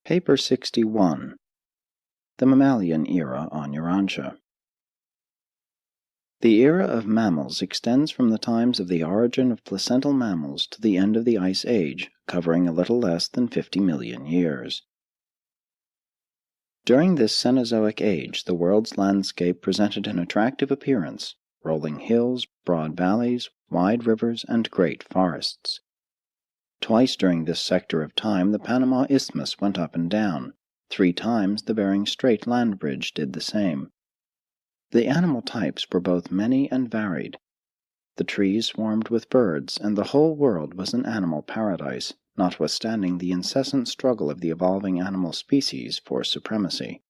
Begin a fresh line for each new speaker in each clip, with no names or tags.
Paper 61. The Mammalian Era on Urantia. The era of mammals extends from the times of the origin of placental mammals to the end of the Ice Age, covering a little less than 50 million years. During this Cenozoic age, the world's landscape presented an attractive appearance: rolling hills, broad valleys, wide rivers, and great forests. Twice during this sector of time the Panama Isthmus went up and down. 3 times the Bering Strait land bridge did the same. The animal types were both many and varied. The trees swarmed with birds, and the whole world was an animal paradise, notwithstanding the incessant struggle of the evolving animal species for supremacy.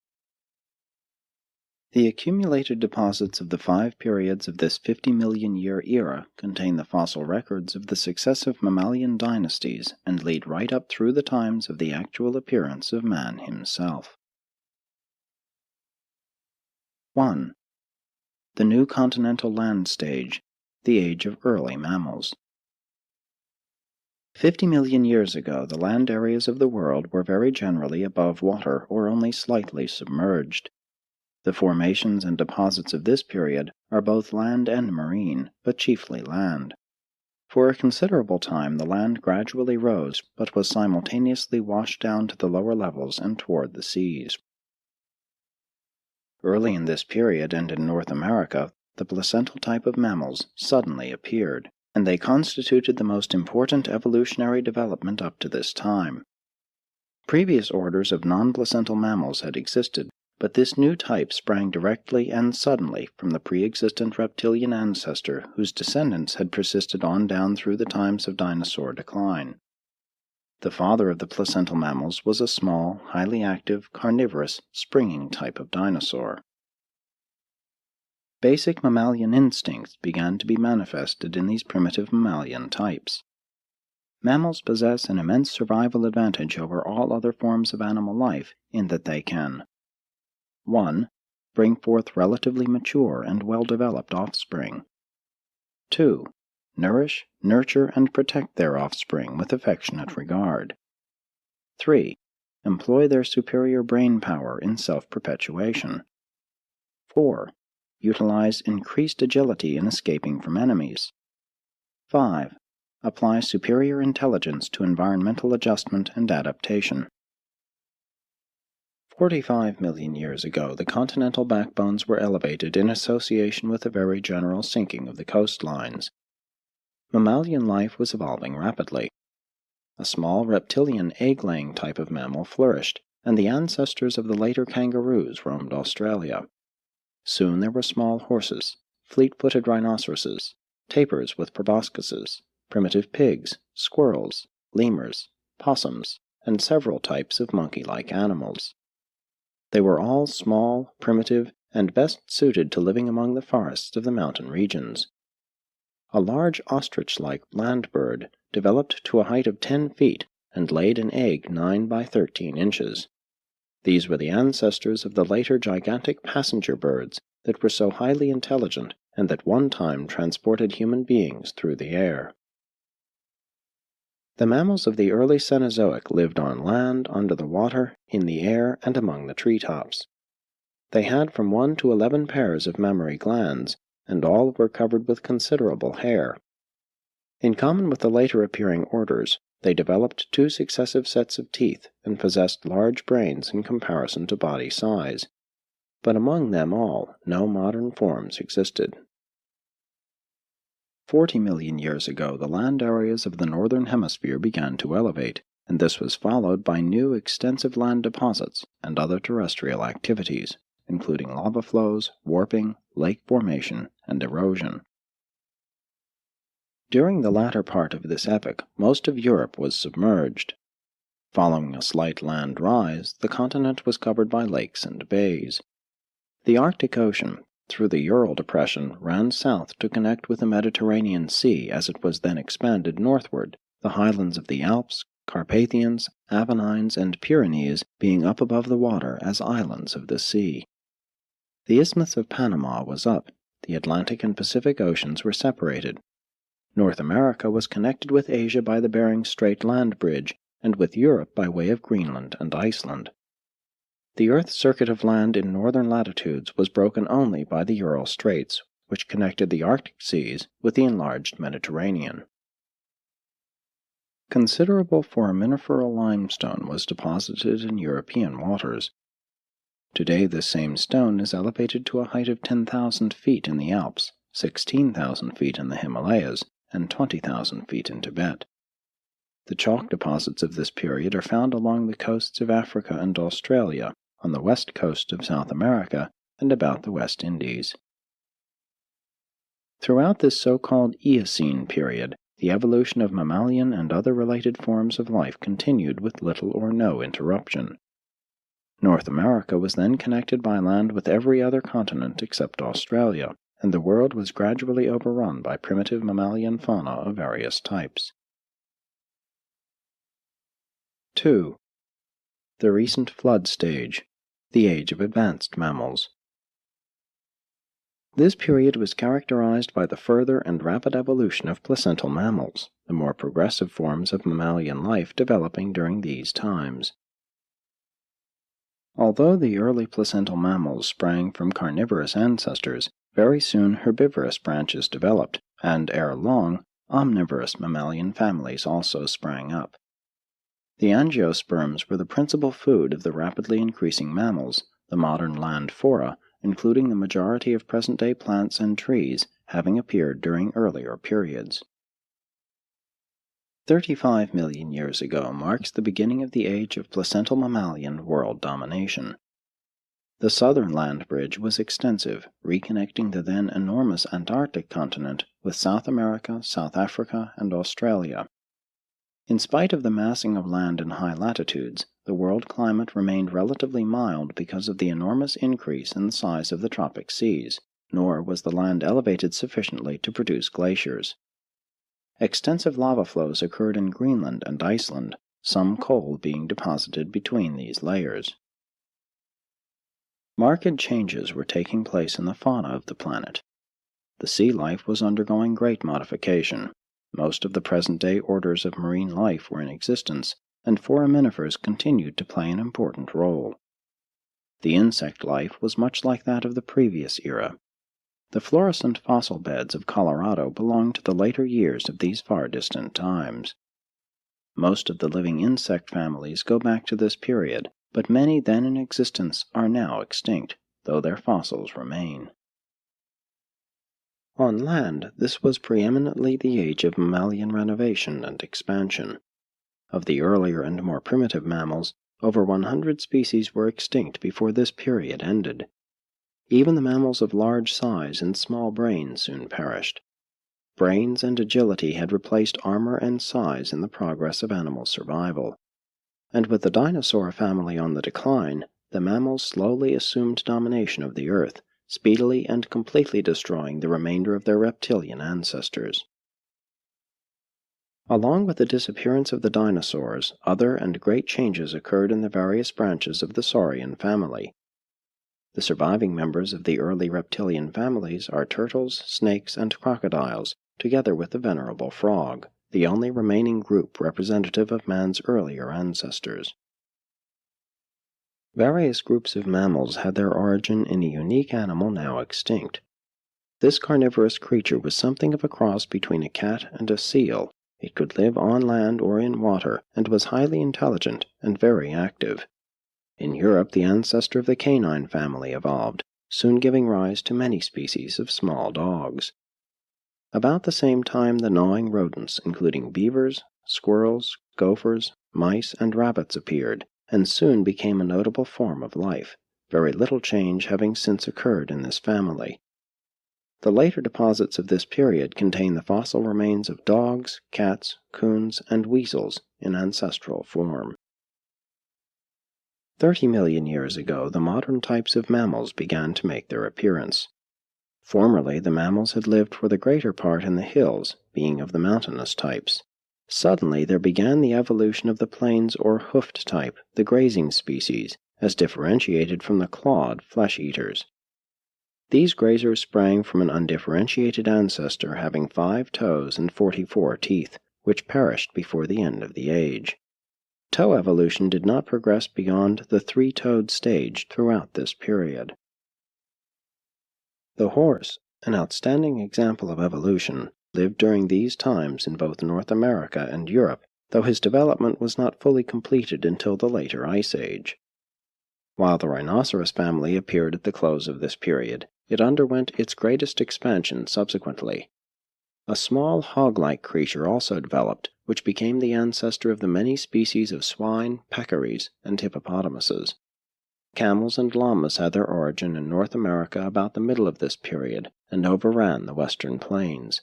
The accumulated deposits of the 5 periods of this 50-million-year era contain the fossil records of the successive mammalian dynasties and lead right up through the times of the actual appearance of man himself. 1. The New Continental Land Stage, the Age of Early Mammals. 50 million years ago, the land areas of the world were very generally above water or only slightly submerged. The formations and deposits of this period are both land and marine, but chiefly land. For a considerable time the land gradually rose, but was simultaneously washed down to the lower levels and toward the seas. Early in this period and in North America, the placental type of mammals suddenly appeared, and they constituted the most important evolutionary development up to this time. Previous orders of non-placental mammals had existed, but this new type sprang directly and suddenly from the pre-existent reptilian ancestor whose descendants had persisted on down through the times of dinosaur decline. The father of the placental mammals was a small, highly active, carnivorous, springing type of dinosaur. Basic mammalian instincts began to be manifested in these primitive mammalian types. Mammals possess an immense survival advantage over all other forms of animal life in that they can 1. Bring forth relatively mature and well-developed offspring. 2. Nourish, nurture, and protect their offspring with affectionate regard. 3. Employ their superior brain power in self-perpetuation. 4. Utilize increased agility in escaping from enemies. 5. Apply superior intelligence to environmental adjustment and adaptation. 45 million years ago, the continental backbones were elevated in association with a very general sinking of the coastlines. Mammalian life was evolving rapidly. A small reptilian egg-laying type of mammal flourished, and the ancestors of the later kangaroos roamed Australia. Soon there were small horses, fleet-footed rhinoceroses, tapirs with proboscises, primitive pigs, squirrels, lemurs, possums, and several types of monkey-like animals. They were all small, primitive, and best suited to living among the forests of the mountain regions. A large ostrich-like land bird developed to a height of 10 feet and laid an egg 9 by 13 inches. These were the ancestors of the later gigantic passenger birds that were so highly intelligent and that one time transported human beings through the air. The mammals of the early Cenozoic lived on land, under the water, in the air, and among the treetops. They had from 1 to 11 pairs of mammary glands, and all were covered with considerable hair. In common with the later appearing orders, they developed 2 successive sets of teeth and possessed large brains in comparison to body size. But among them all, no modern forms existed. 40 million years ago, the land areas of the northern hemisphere began to elevate, and this was followed by new extensive land deposits and other terrestrial activities, including lava flows, warping, lake formation, and erosion. During the latter part of this epoch, most of Europe was submerged. Following a slight land rise, the continent was covered by lakes and bays. The Arctic Ocean, through the Ural Depression, ran south to connect with the Mediterranean Sea as it was then expanded northward, the highlands of the Alps, Carpathians, Apennines, and Pyrenees being up above the water as islands of the sea. The Isthmus of Panama was up, the Atlantic and Pacific Oceans were separated. North America was connected with Asia by the Bering Strait land bridge, and with Europe by way of Greenland and Iceland. The Earth's circuit of land in northern latitudes was broken only by the Ural Straits, which connected the Arctic seas with the enlarged Mediterranean. Considerable foraminiferal limestone was deposited in European waters. Today this same stone is elevated to a height of 10,000 feet in the Alps, 16,000 feet in the Himalayas, and 20,000 feet in Tibet. The chalk deposits of this period are found along the coasts of Africa and Australia, on the west coast of South America, and about the West Indies. Throughout this so-called Eocene period, the evolution of mammalian and other related forms of life continued with little or no interruption. North America was then connected by land with every other continent except Australia, and the world was gradually overrun by primitive mammalian fauna of various types. 2. The recent flood stage, the age of advanced mammals. This period was characterized by the further and rapid evolution of placental mammals, the more progressive forms of mammalian life developing during these times. Although the early placental mammals sprang from carnivorous ancestors, very soon herbivorous branches developed, and ere long, omnivorous mammalian families also sprang up. The angiosperms were the principal food of the rapidly increasing mammals, the modern land flora, including the majority of present-day plants and trees, having appeared during earlier periods. 35 million years ago marks the beginning of the age of placental mammalian world domination. The southern land bridge was extensive, reconnecting the then enormous Antarctic continent with South America, South Africa, and Australia. In spite of the massing of land in high latitudes, the world climate remained relatively mild because of the enormous increase in the size of the tropic seas, nor was the land elevated sufficiently to produce glaciers. Extensive lava flows occurred in Greenland and Iceland, some coal being deposited between these layers. Marked changes were taking place in the fauna of the planet. The sea life was undergoing great modification. Most of the present-day orders of marine life were in existence, and foraminifers continued to play an important role. The insect life was much like that of the previous era. The fluorescent fossil beds of Colorado belong to the later years of these far distant times. Most of the living insect families go back to this period, but many then in existence are now extinct, though their fossils remain. On land, this was preeminently the age of mammalian renovation and expansion. Of the earlier and more primitive mammals, over 100 species were extinct before this period ended. Even the mammals of large size and small brains soon perished. Brains and agility had replaced armor and size in the progress of animal survival. And with the dinosaur family on the decline, the mammals slowly assumed domination of the earth, speedily and completely destroying the remainder of their reptilian ancestors. Along with the disappearance of the dinosaurs, other and great changes occurred in the various branches of the saurian family. The surviving members of the early reptilian families are turtles, snakes, and crocodiles, together with the venerable frog, the only remaining group representative of man's earlier ancestors. Various groups of mammals had their origin in a unique animal now extinct. This carnivorous creature was something of a cross between a cat and a seal. It could live on land or in water, and was highly intelligent and very active. In Europe, the ancestor of the canine family evolved, soon giving rise to many species of small dogs. About the same time, the gnawing rodents, including beavers, squirrels, gophers, mice, and rabbits appeared, and soon became a notable form of life, very little change having since occurred in this family. The later deposits of this period contain the fossil remains of dogs, cats, coons, and weasels in ancestral form. 30 million years ago, the modern types of mammals began to make their appearance. Formerly, the mammals had lived for the greater part in the hills, being of the mountainous types. Suddenly, there began the evolution of the plains or hoofed type, the grazing species, as differentiated from the clawed flesh-eaters. These grazers sprang from an undifferentiated ancestor having 5 toes and 44 teeth, which perished before the end of the age. Toe evolution did not progress beyond the three-toed stage throughout this period. The horse, an outstanding example of evolution, lived during these times in both North America and Europe, though his development was not fully completed until the later Ice Age. While the rhinoceros family appeared at the close of this period, it underwent its greatest expansion subsequently. A small hog-like creature also developed, which became the ancestor of the many species of swine, peccaries, and hippopotamuses. Camels and llamas had their origin in North America about the middle of this period and overran the western plains.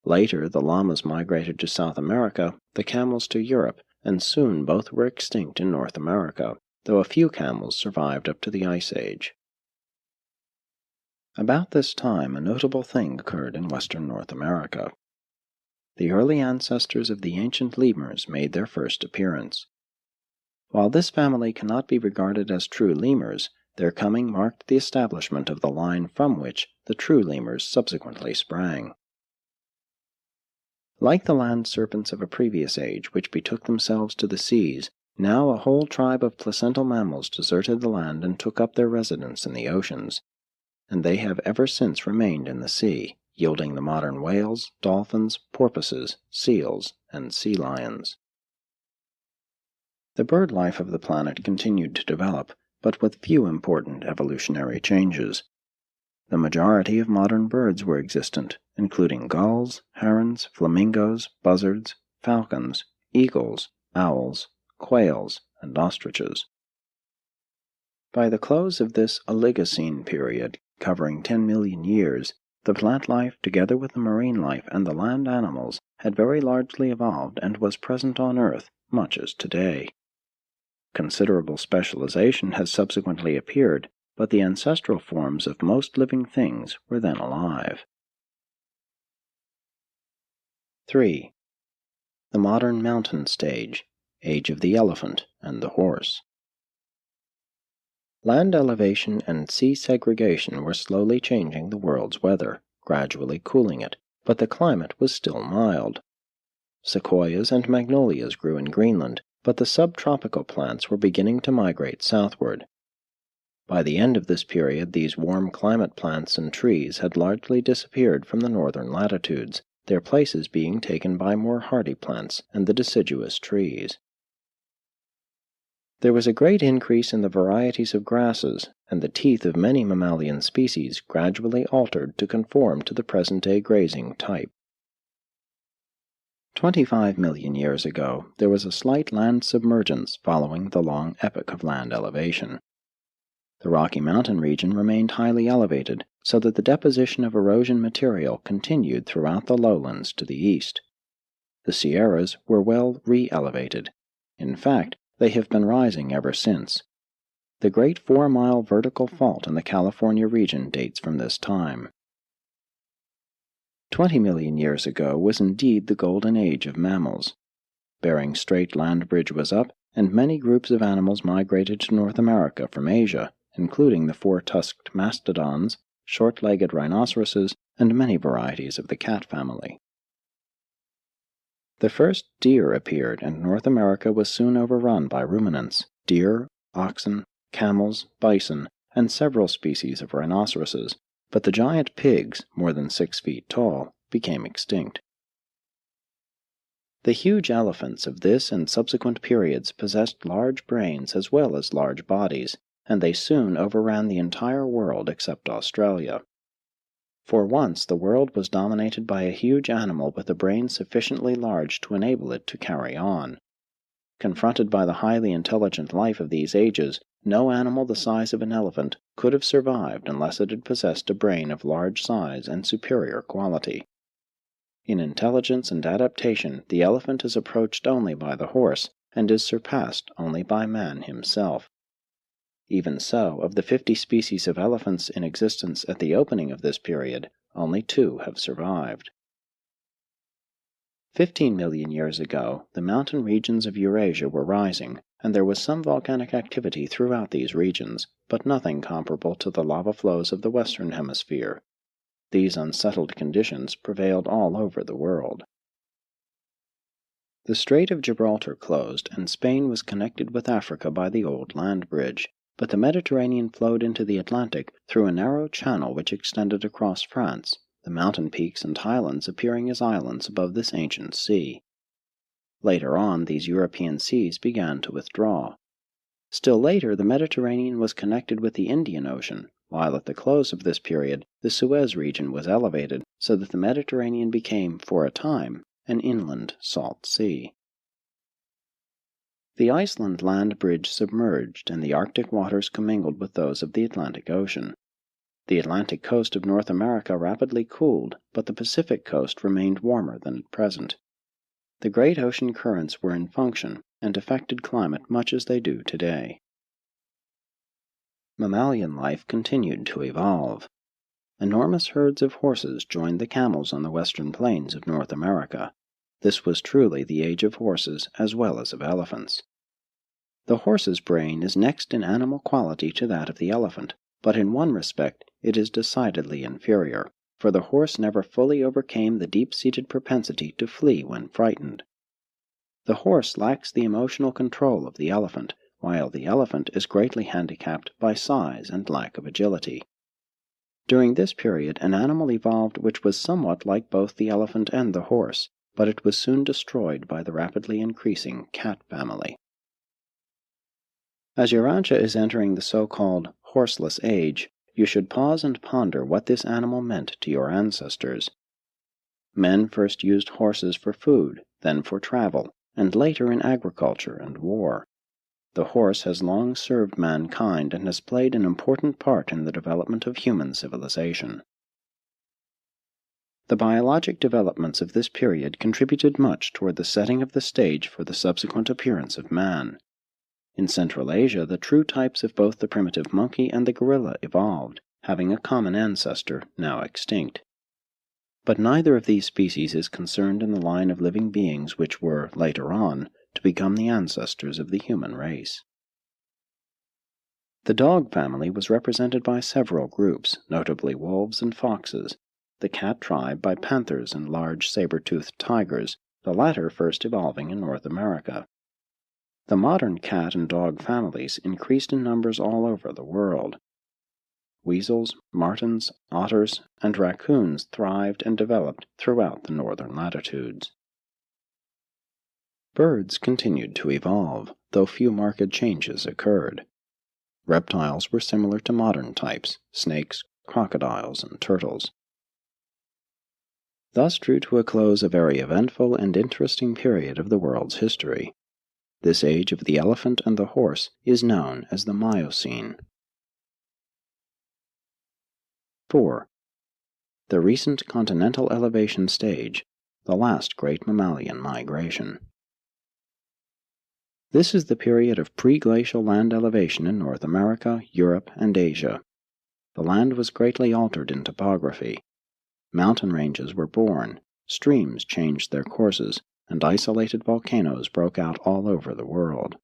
Later, the llamas migrated to South America, the camels to Europe, and soon both were extinct in North America, though a few camels survived up to the Ice Age. About this time, a notable thing occurred in western North America. The early ancestors of the ancient lemurs made their first appearance. While this family cannot be regarded as true lemurs, their coming marked the establishment of the line from which the true lemurs subsequently sprang. Like the land serpents of a previous age which betook themselves to the seas, now a whole tribe of placental mammals deserted the land and took up their residence in the oceans, and they have ever since remained in the sea, yielding the modern whales, dolphins, porpoises, seals, and sea lions. The bird life of the planet continued to develop, but with few important evolutionary changes. The majority of modern birds were existent, including gulls, herons, flamingos, buzzards, falcons, eagles, owls, quails, and ostriches. By the close of this Oligocene period, covering 10 million years, the plant life, together with the marine life and the land animals, had very largely evolved and was present on Earth, much as today. Considerable specialization has subsequently appeared, but the ancestral forms of most living things were then alive. 3. The modern mountain stage, age of the elephant and the horse. Land elevation and sea segregation were slowly changing the world's weather, gradually cooling it, but the climate was still mild. Sequoias and magnolias grew in Greenland, but the subtropical plants were beginning to migrate southward. By the end of this period, these warm climate plants and trees had largely disappeared from the northern latitudes, their places being taken by more hardy plants and the deciduous trees. There was a great increase in the varieties of grasses, and the teeth of many mammalian species gradually altered to conform to the present-day grazing type. 25 million years ago, there was a slight land submergence following the long epoch of land elevation. The Rocky Mountain region remained highly elevated, so that the deposition of erosion material continued throughout the lowlands to the east. The Sierras were well re-elevated. In fact, they have been rising ever since. The Great 4-Mile Vertical Fault in the California region dates from this time. 20 million years ago was indeed the golden age of mammals. Bering Strait land bridge was up, and many groups of animals migrated to North America from Asia, including the four-tusked mastodons, short-legged rhinoceroses, and many varieties of the cat family. The first deer appeared, and North America was soon overrun by ruminants, deer, oxen, camels, bison, and several species of rhinoceroses, but the giant pigs, more than 6 feet tall, became extinct. The huge elephants of this and subsequent periods possessed large brains as well as large bodies, and they soon overran the entire world except Australia. For once, the world was dominated by a huge animal with a brain sufficiently large to enable it to carry on. Confronted by the highly intelligent life of these ages, no animal the size of an elephant could have survived unless it had possessed a brain of large size and superior quality. In intelligence and adaptation, the elephant is approached only by the horse, and is surpassed only by man himself. Even so, of the 50 species of elephants in existence at the opening of this period, only 2 have survived. 15 million years ago, the mountain regions of Eurasia were rising, and there was some volcanic activity throughout these regions, but nothing comparable to the lava flows of the Western Hemisphere. These unsettled conditions prevailed all over the world. The Strait of Gibraltar closed, and Spain was connected with Africa by the old land bridge, but the Mediterranean flowed into the Atlantic through a narrow channel which extended across France, the mountain peaks and highlands appearing as islands above this ancient sea. Later on, these European seas began to withdraw. Still later, the Mediterranean was connected with the Indian Ocean, while at the close of this period, the Suez region was elevated so that the Mediterranean became, for a time, an inland salt sea. The Iceland land bridge submerged, and the Arctic waters commingled with those of the Atlantic Ocean. The Atlantic coast of North America rapidly cooled, but the Pacific coast remained warmer than at present. The great ocean currents were in function, and affected climate much as they do today. Mammalian life continued to evolve. Enormous herds of horses joined the camels on the western plains of North America. This was truly the age of horses as well as of elephants. The horse's brain is next in animal quality to that of the elephant, but in one respect it is decidedly inferior, for the horse never fully overcame the deep-seated propensity to flee when frightened. The horse lacks the emotional control of the elephant, while the elephant is greatly handicapped by size and lack of agility. During this period an animal evolved which was somewhat like both the elephant and the horse, but it was soon destroyed by the rapidly increasing cat family. As Urantia is entering the so-called horseless age, you should pause and ponder what this animal meant to your ancestors. Men first used horses for food, then for travel, and later in agriculture and war. The horse has long served mankind and has played an important part in the development of human civilization. The biologic developments of this period contributed much toward the setting of the stage for the subsequent appearance of man. In Central Asia, the true types of both the primitive monkey and the gorilla evolved, having a common ancestor, now extinct. But neither of these species is concerned in the line of living beings which were, later on, to become the ancestors of the human race. The dog family was represented by several groups, notably wolves and foxes, the cat tribe by panthers and large saber-toothed tigers, the latter first evolving in North America. The modern cat and dog families increased in numbers all over the world. Weasels, martens, otters, and raccoons thrived and developed throughout the northern latitudes. Birds continued to evolve, though few marked changes occurred. Reptiles were similar to modern types, snakes, crocodiles, and turtles. Thus drew to a close a very eventful and interesting period of the world's history. This age of the elephant and the horse is known as the Miocene. 4. The recent continental elevation stage, the last great mammalian migration. This is the period of pre-glacial land elevation in North America, Europe, and Asia. The land was greatly altered in topography. Mountain ranges were born, streams changed their courses, and isolated volcanoes broke out all over the world.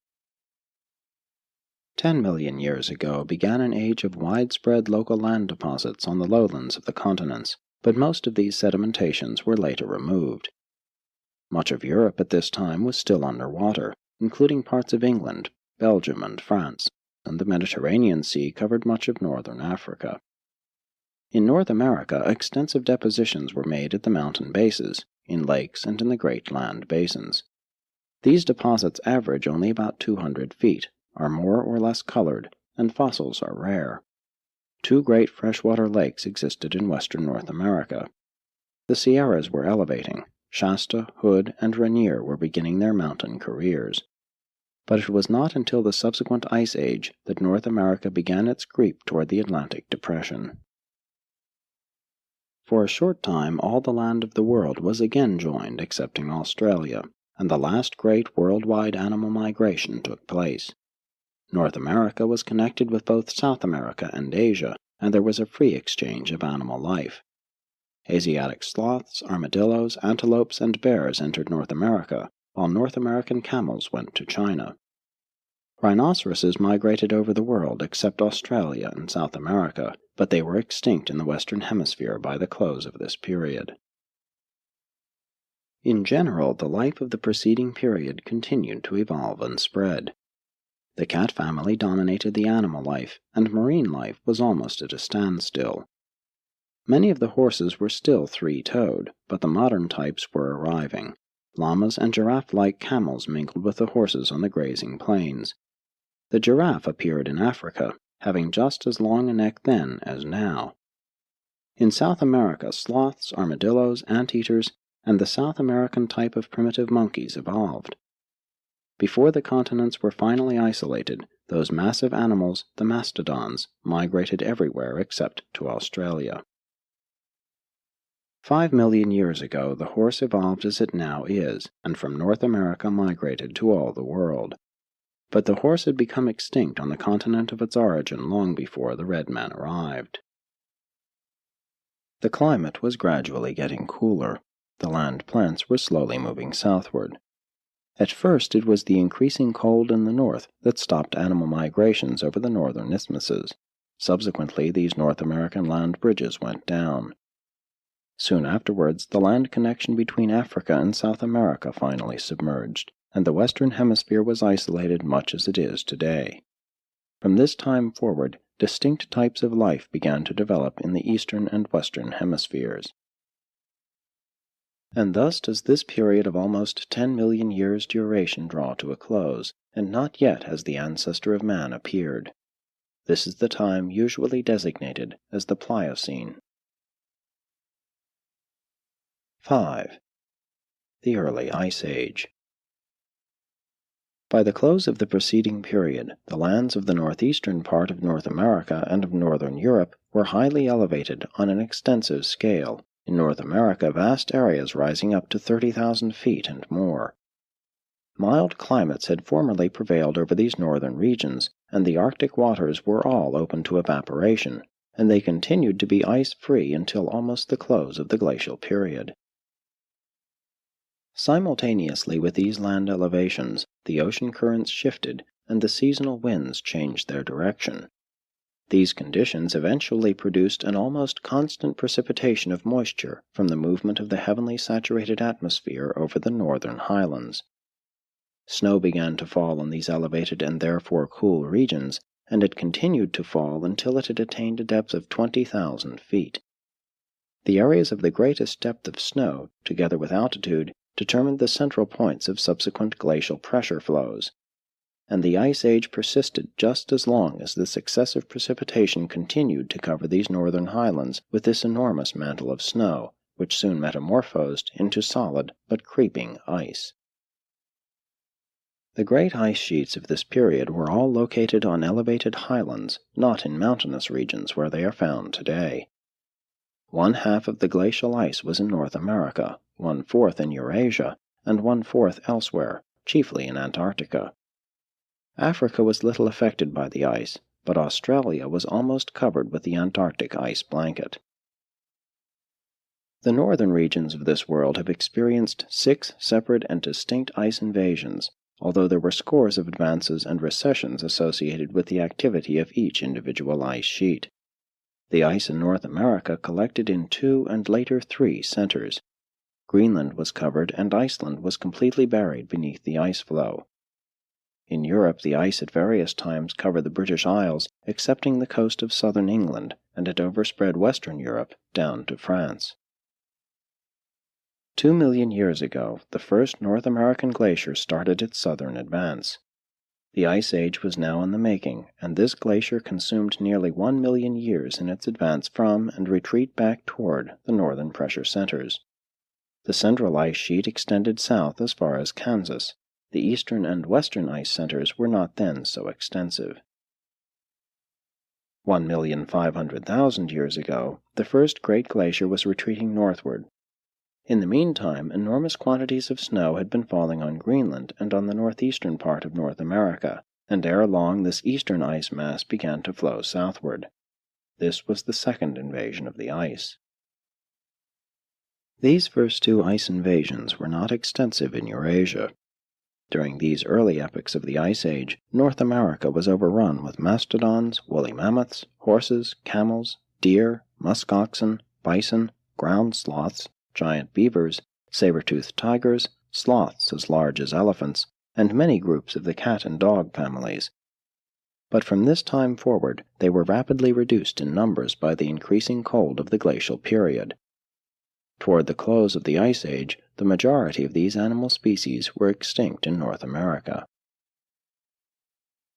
10 million years ago began an age of widespread local land deposits on the lowlands of the continents, but most of these sedimentations were later removed. Much of Europe at this time was still underwater, including parts of England, Belgium, and France, and the Mediterranean Sea covered much of northern Africa. In North America, extensive depositions were made at the mountain bases, in lakes, and in the great land basins. These deposits average only about 200 feet, are more or less colored, and fossils are rare. Two great freshwater lakes existed in western North America. The Sierras were elevating. Shasta, Hood, and Rainier were beginning their mountain careers. But it was not until the subsequent Ice Age that North America began its creep toward the Atlantic Depression. For a short time all the land of the world was again joined excepting Australia, and the last great worldwide animal migration took place. North America was connected with both South America and Asia, and there was a free exchange of animal life. Asiatic sloths, armadillos, antelopes, and bears entered North America, while North American camels went to China. Rhinoceroses migrated over the world except Australia and South America, but they were extinct in the Western Hemisphere by the close of this period. In general, the life of the preceding period continued to evolve and spread. The cat family dominated the animal life, and marine life was almost at a standstill. Many of the horses were still three-toed, but the modern types were arriving. Llamas and giraffe-like camels mingled with the horses on the grazing plains. The giraffe appeared in Africa, having just as long a neck then as now. In South America, sloths, armadillos, anteaters, and the South American type of primitive monkeys evolved. Before the continents were finally isolated, those massive animals, the mastodons, migrated everywhere except to Australia. 5 million years ago, the horse evolved as it now is, and from North America migrated to all the world. But the horse had become extinct on the continent of its origin long before the red man arrived. The climate was gradually getting cooler. The land plants were slowly moving southward. At first it was the increasing cold in the north that stopped animal migrations over the northern isthmuses. Subsequently, these North American land bridges went down. Soon afterwards, the land connection between Africa and South America finally submerged, and the Western Hemisphere was isolated much as it is today. From this time forward, distinct types of life began to develop in the Eastern and Western Hemispheres. And thus does this period of almost 10 million years' duration draw to a close, and not yet has the ancestor of man appeared. This is the time usually designated as the Pliocene. 5. The Early Ice Age. By the close of the preceding period, the lands of the northeastern part of North America and of northern Europe were highly elevated on an extensive scale. In North America, vast areas rising up to 30,000 feet and more. Mild climates had formerly prevailed over these northern regions, and the Arctic waters were all open to evaporation, and they continued to be ice-free until almost the close of the glacial period. Simultaneously with these land elevations, the ocean currents shifted, and the seasonal winds changed their direction. These conditions eventually produced an almost constant precipitation of moisture from the movement of the heavily saturated atmosphere over the northern highlands. Snow began to fall in these elevated and therefore cool regions, and it continued to fall until it had attained a depth of 20,000 feet. The areas of the greatest depth of snow, together with altitude, determined the central points of subsequent glacial pressure flows, and the Ice Age persisted just as long as this excessive precipitation continued to cover these northern highlands with this enormous mantle of snow, which soon metamorphosed into solid but creeping ice. The great ice sheets of this period were all located on elevated highlands, not in mountainous regions where they are found today. 1/2 of the glacial ice was in North America, 1/4 in Eurasia, and 1/4 elsewhere, chiefly in Antarctica. Africa was little affected by the ice, but Australia was almost covered with the Antarctic ice blanket. The northern regions of this world have experienced 6 separate and distinct ice invasions, although there were scores of advances and recessions associated with the activity of each individual ice sheet. The ice in North America collected in 2 and later 3 centers. Greenland was covered and Iceland was completely buried beneath the ice flow. In Europe, the ice at various times covered the British Isles, excepting the coast of southern England, and it overspread western Europe down to France. 2 million years ago, the first North American glacier started its southern advance. The Ice Age was now in the making, and this glacier consumed nearly 1 million years in its advance from and retreat back toward the northern pressure centers. The central ice sheet extended south as far as Kansas. The eastern and western ice centers were not then so extensive. 1,500,000 years ago, the first great glacier was retreating northward. In the meantime, enormous quantities of snow had been falling on Greenland and on the northeastern part of North America, and ere long this eastern ice mass began to flow southward. This was the second invasion of the ice. These first 2 ice invasions were not extensive in Eurasia. During these early epochs of the Ice Age, North America was overrun with mastodons, woolly mammoths, horses, camels, deer, musk oxen, bison, ground sloths, giant beavers, saber-toothed tigers, sloths as large as elephants, and many groups of the cat and dog families. But from this time forward, they were rapidly reduced in numbers by the increasing cold of the glacial period. Toward the close of the Ice Age, the majority of these animal species were extinct in North America.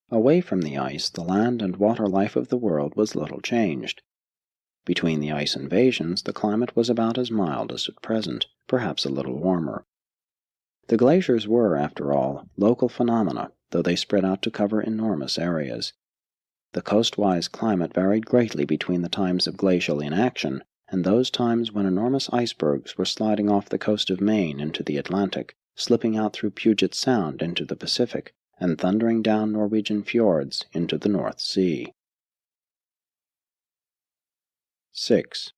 Away from the ice, the land and water life of the world was little changed. Between the ice invasions, the climate was about as mild as at present, perhaps a little warmer. The glaciers were, after all, local phenomena, though they spread out to cover enormous areas. The coastwise climate varied greatly between the times of glacial inaction and those times when enormous icebergs were sliding off the coast of Maine into the Atlantic, slipping out through Puget Sound into the Pacific, and thundering down Norwegian fjords into the North Sea. 6.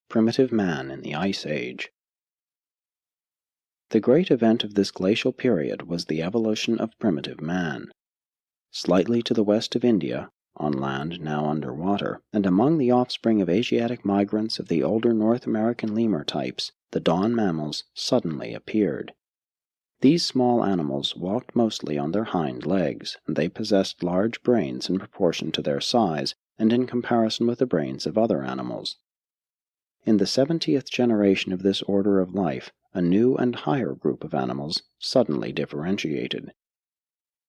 Primitive Man in the Ice Age. The great event of this glacial period was the evolution of primitive man. Slightly to the west of India, on land now under water, and among the offspring of Asiatic migrants of the older North American lemur types, the dawn mammals suddenly appeared. These small animals walked mostly on their hind legs, and they possessed large brains in proportion to their size and in comparison with the brains of other animals. In the 70th generation of this order of life, a new and higher group of animals suddenly differentiated.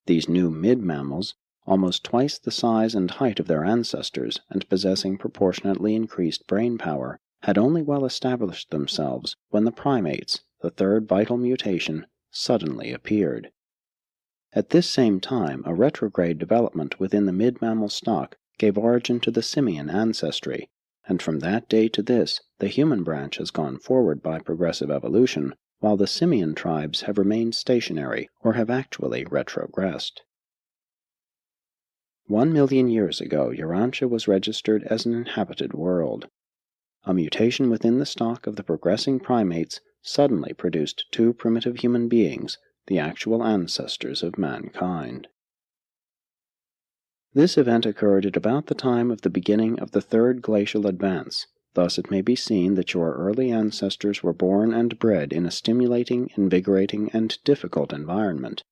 These new mid-mammals, almost twice the size and height of their ancestors and possessing proportionately increased brain power, had only well established themselves when the primates, the third vital mutation, suddenly appeared. At this same time, a retrograde development within the mid-mammal stock gave origin to the simian ancestry, and from that day to this, the human branch has gone forward by progressive evolution, while the simian tribes have remained stationary or have actually retrogressed. 1 million years ago, Urantia was registered as an inhabited world. A mutation within the stock of the progressing primates suddenly produced two primitive human beings, the actual ancestors of mankind. This event occurred at about the time of the beginning of the third glacial advance. Thus it may be seen that your early ancestors were born and bred in a stimulating, invigorating, and difficult environment,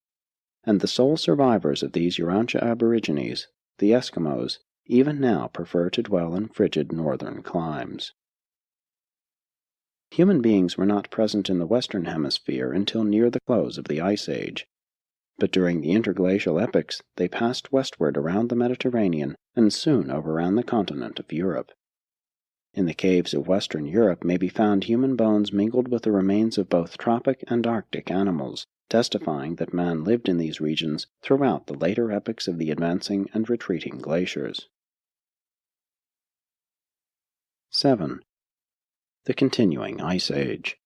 and the sole survivors of these Urantia aborigines, the Eskimos, even now prefer to dwell in frigid northern climes. Human beings were not present in the Western Hemisphere until near the close of the Ice Age, but during the interglacial epochs they passed westward around the Mediterranean and soon overran the continent of Europe. In the caves of Western Europe may be found human bones mingled with the remains of both tropic and Arctic animals, testifying that man lived in these regions throughout the later epochs of the advancing and retreating glaciers. 7. The continuing Ice Age.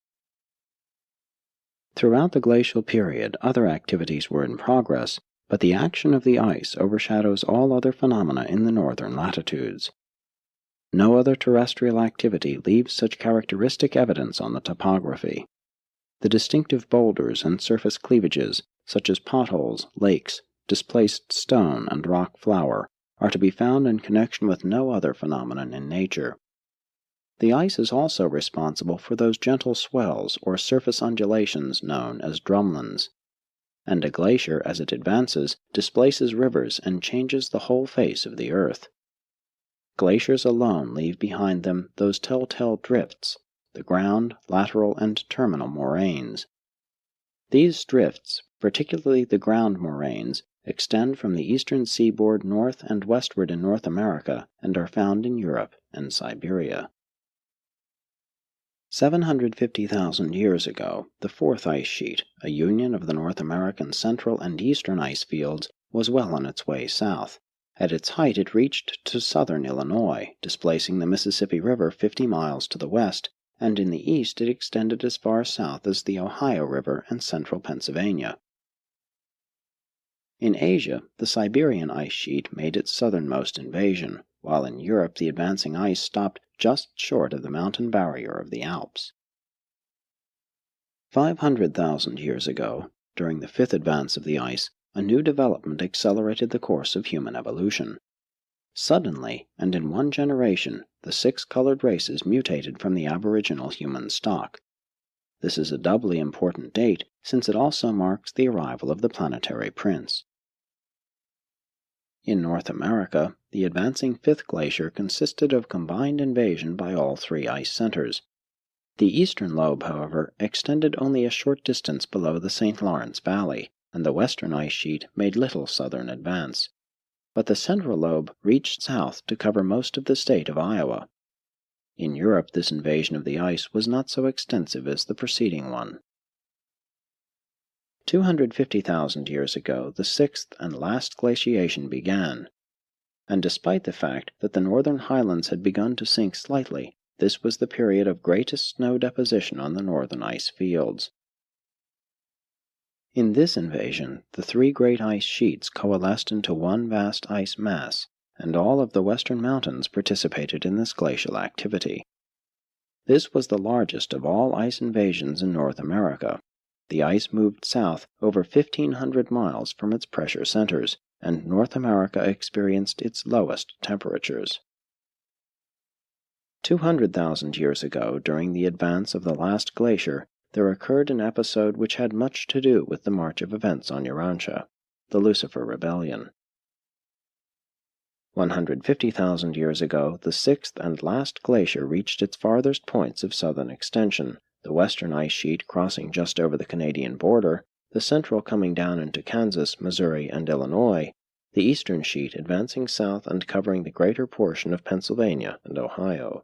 Throughout the glacial period, other activities were in progress, but the action of the ice overshadows all other phenomena in the northern latitudes. No other terrestrial activity leaves such characteristic evidence on the topography. The distinctive boulders and surface cleavages, such as potholes, lakes, displaced stone, and rock flour, are to be found in connection with no other phenomenon in nature. The ice is also responsible for those gentle swells or surface undulations known as drumlins, and a glacier, as it advances, displaces rivers and changes the whole face of the earth. Glaciers alone leave behind them those telltale drifts, the ground, lateral, and terminal moraines. These drifts, particularly the ground moraines, extend from the eastern seaboard north and westward in North America and are found in Europe and Siberia. 750,000 years ago, the fourth ice sheet, a union of the North American central and eastern ice fields, was well on its way south. At its height it reached to southern Illinois, displacing the Mississippi River 50 miles to the west, and in the east it extended as far south as the Ohio River and central Pennsylvania. In Asia, the Siberian ice sheet made its southernmost invasion, while in Europe the advancing ice stopped just short of the mountain barrier of the Alps. 500,000 years ago, during the fifth advance of the ice, a new development accelerated the course of human evolution. Suddenly, and in one generation, the six colored races mutated from the aboriginal human stock. This is a doubly important date since it also marks the arrival of the planetary prince. In North America, the advancing fifth glacier consisted of combined invasion by all three ice centers. The eastern lobe, however, extended only a short distance below the St. Lawrence Valley, and the western ice sheet made little southern advance. But the central lobe reached south to cover most of the state of Iowa. In Europe, this invasion of the ice was not so extensive as the preceding one. 250,000 years ago, the sixth and last glaciation began, and despite the fact that the northern highlands had begun to sink slightly, this was the period of greatest snow deposition on the northern ice fields. In this invasion, the three great ice sheets coalesced into one vast ice mass, and all of the western mountains participated in this glacial activity. This was the largest of all ice invasions in North America. The ice moved south over 1,500 miles from its pressure centers, and North America experienced its lowest temperatures. 200,000 years ago, during the advance of the last glacier, there occurred an episode which had much to do with the march of events on Urantia, the Lucifer Rebellion. 150,000 years ago, the sixth and last glacier reached its farthest points of southern extension, the western ice sheet crossing just over the Canadian border, the central coming down into Kansas, Missouri, and Illinois, the eastern sheet advancing south and covering the greater portion of Pennsylvania and Ohio.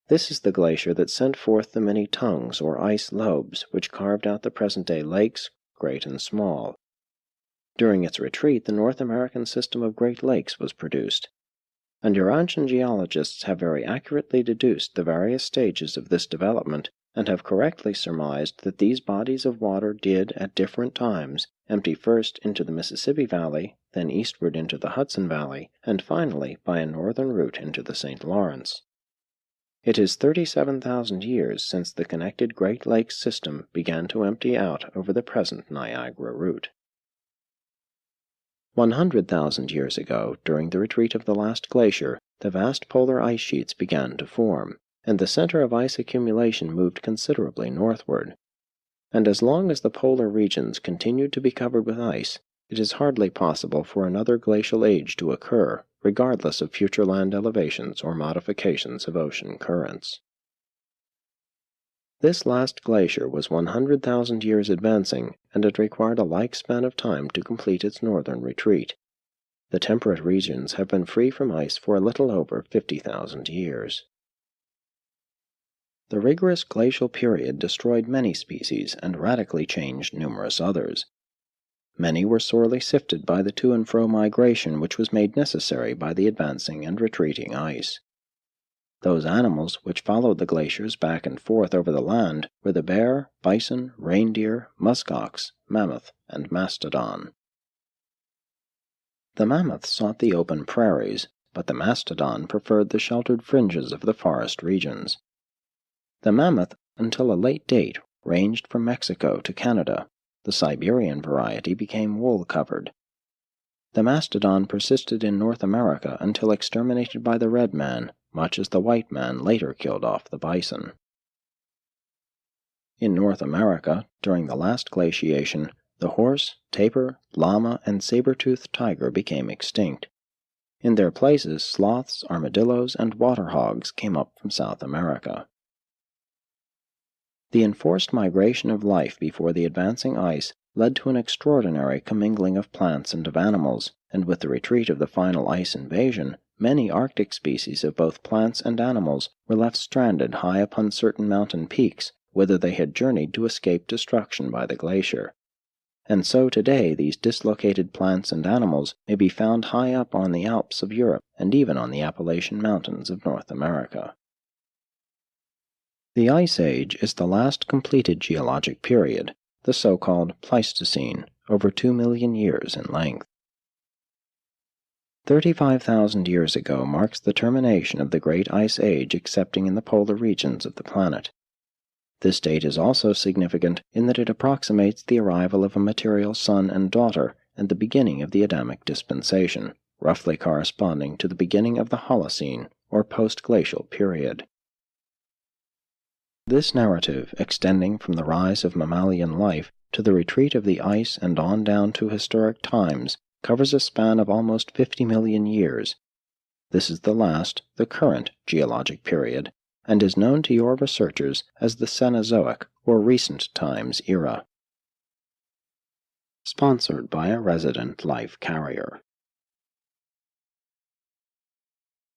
This is the glacier that sent forth the many tongues or ice lobes which carved out the present-day lakes, great and small. During its retreat, the North American system of Great Lakes was produced, and Urantian geologists have very accurately deduced the various stages of this development and have correctly surmised that these bodies of water did, at different times, empty first into the Mississippi Valley, then eastward into the Hudson Valley, and finally, by a northern route, into the St. Lawrence. It is 37,000 years since the connected Great Lakes system began to empty out over the present Niagara route. 100,000 years ago, during the retreat of the last glacier, the vast polar ice sheets began to form, and the center of ice accumulation moved considerably northward. And as long as the polar regions continued to be covered with ice, it is hardly possible for another glacial age to occur, regardless of future land elevations or modifications of ocean currents. This last glacier was 100,000 years advancing, and it required a like span of time to complete its northern retreat. The temperate regions have been free from ice for a little over 50,000 years. The rigorous glacial period destroyed many species and radically changed numerous others. Many were sorely sifted by the to and fro migration which was made necessary by the advancing and retreating ice. Those animals which followed the glaciers back and forth over the land were the bear, bison, reindeer, muskox, mammoth, and mastodon. The mammoth sought the open prairies, but the mastodon preferred the sheltered fringes of the forest regions. The mammoth, until a late date, ranged from Mexico to Canada. The Siberian variety became wool-covered. The mastodon persisted in North America until exterminated by the red man, much as the white man later killed off the bison. In North America, during the last glaciation, the horse, tapir, llama, and saber-toothed tiger became extinct. In their places, sloths, armadillos, and water hogs came up from South America. The enforced migration of life before the advancing ice led to an extraordinary commingling of plants and of animals, and with the retreat of the final ice invasion, many Arctic species of both plants and animals were left stranded high upon certain mountain peaks, whither they had journeyed to escape destruction by the glacier. And so today these dislocated plants and animals may be found high up on the Alps of Europe and even on the Appalachian Mountains of North America. The Ice Age is the last completed geologic period, the so-called Pleistocene, over 2 million years in length. 35,000 years ago marks the termination of the Great Ice Age excepting in the polar regions of the planet. This date is also significant in that it approximates the arrival of a material son and daughter and the beginning of the Adamic dispensation, roughly corresponding to the beginning of the Holocene, or post-glacial period. This narrative, extending from the rise of mammalian life to the retreat of the ice and on down to historic times, covers a span of almost 50 million years. This is the current geologic period, and is known to your researchers as the Cenozoic or Recent Times era. Sponsored by a resident life carrier.